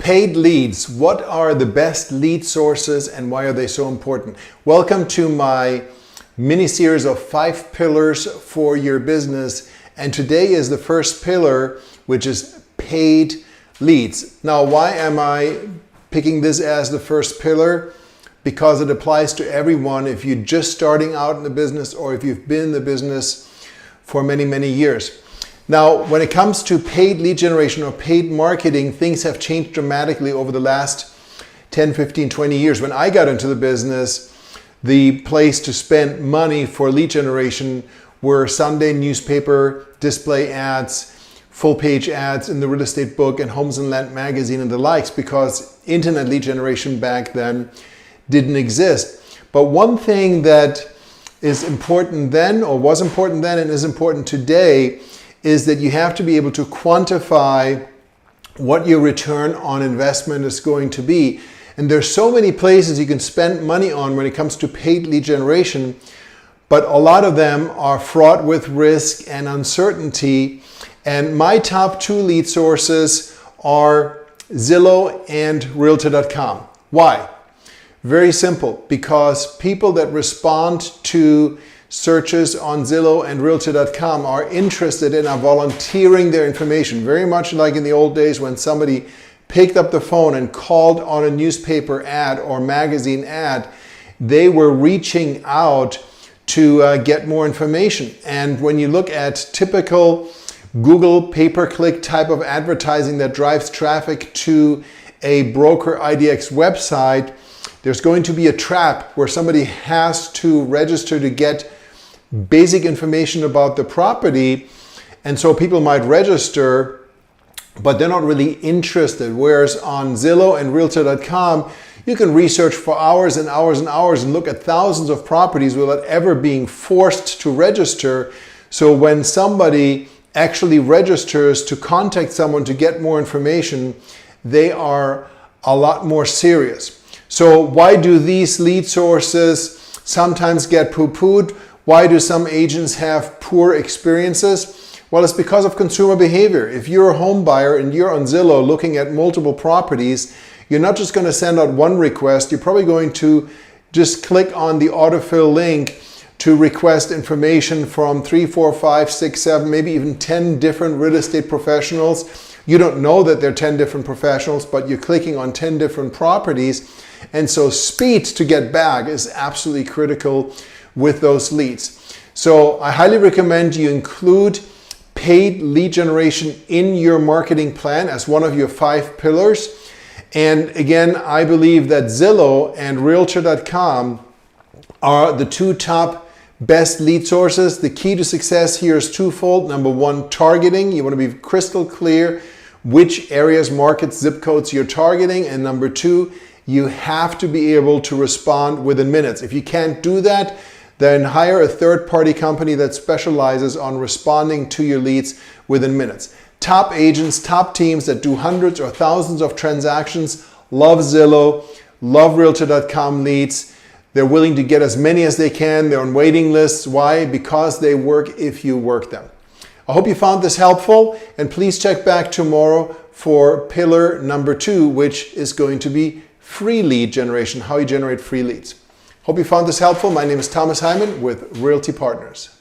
Paid leads. What are the best lead sources and why are they so important? Welcome to my mini series of 5 pillars for your business. And today is the first pillar, which is paid leads. Now, why am I picking this as the first pillar? Because it applies to everyone if you're just starting out in the business or if you've been in the business for many, many years. Now, when it comes to paid lead generation or paid marketing, things have changed dramatically over the last 10, 15, 20 years. When I got into the business, the place to spend money for lead generation were Sunday newspaper, display ads, full page ads in the real estate book and Homes and Land magazine and the likes, because internet lead generation back then didn't exist. But one thing that is important then, or was important then and is important today, is that you have to be able to quantify what your return on investment is going to be. And there's so many places you can spend money on when it comes to paid lead generation, but a lot of them are fraught with risk and uncertainty. And my top 2 lead sources are Zillow and Realtor.com. Why? Very simple, because people that respond to searches on Zillow and Realtor.com are interested and are volunteering their information, very much like in the old days when somebody picked up the phone and called on a newspaper ad or magazine ad. They were reaching out to get more information. And when you look at typical Google pay-per-click type of advertising that drives traffic to a broker IDX website, there's going to be a trap where somebody has to register to get basic information about the property. And so people might register, but they're not really interested. Whereas on Zillow and Realtor.com, you can research for hours and hours and hours and look at thousands of properties without ever being forced to register. So when somebody actually registers to contact someone to get more information, they are a lot more serious. So why do these lead sources sometimes get poo-pooed? Why do some agents have poor experiences? Well, it's because of consumer behavior. If you're a home buyer and you're on Zillow looking at multiple properties, you're not just going to send out one request. You're probably going to just click on the autofill link to request information from 3, 4, 5, 6, 7, maybe even 10 different real estate professionals. You don't know that they're 10 different professionals, but you're clicking on 10 different properties. And so speed to get back is absolutely critical with those leads. So I highly recommend you include paid lead generation in your marketing plan as one of your 5 pillars. And again, I believe that Zillow and Realtor.com are the 2 top best lead sources. The key to success here is twofold. Number 1, targeting. You want to be crystal clear which areas, markets, zip codes you're targeting. And number 2, you have to be able to respond within minutes. If you can't do that, then hire a third-party company that specializes on responding to your leads within minutes. Top agents, top teams that do hundreds or thousands of transactions love Zillow, love Realtor.com leads. They're willing to get as many as they can. They're on waiting lists. Why? Because they work if you work them. I hope you found this helpful, and please check back tomorrow for pillar number 2, which is going to be free lead generation, how you generate free leads. Hope you found this helpful. My name is Thomas Hyman with Realty Partners.